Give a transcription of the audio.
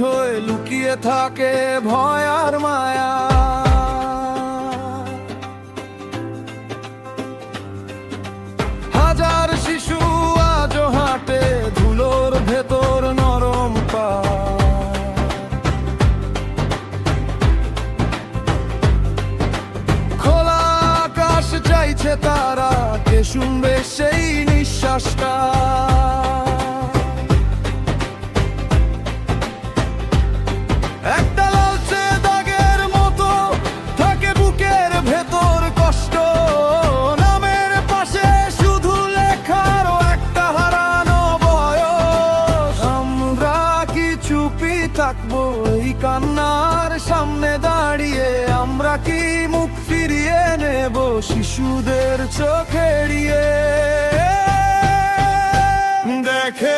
হয়ে লুকিয়ে থাকে ভয় আর মায়া। হাজার শিশু আজও হাঁটে ধুলোর ভেতর নরম পা। খোলা আকাশ চাইছে তারা, কে শুনবে সেই নিঃশ্বাসটা। একটা লালচে দাগের মতো থাকে বুকের ভেতর কষ্ট, নামের পাশে শুধু লেখার একটা হারানো বয়স। আমরা কি চুপি থাকবো এই কান্নার সামনে দাঁড়িয়ে? আমরা কি মুখ ফিরিয়ে নেব শিশুদের চোখে এড়িয়ে? দেখে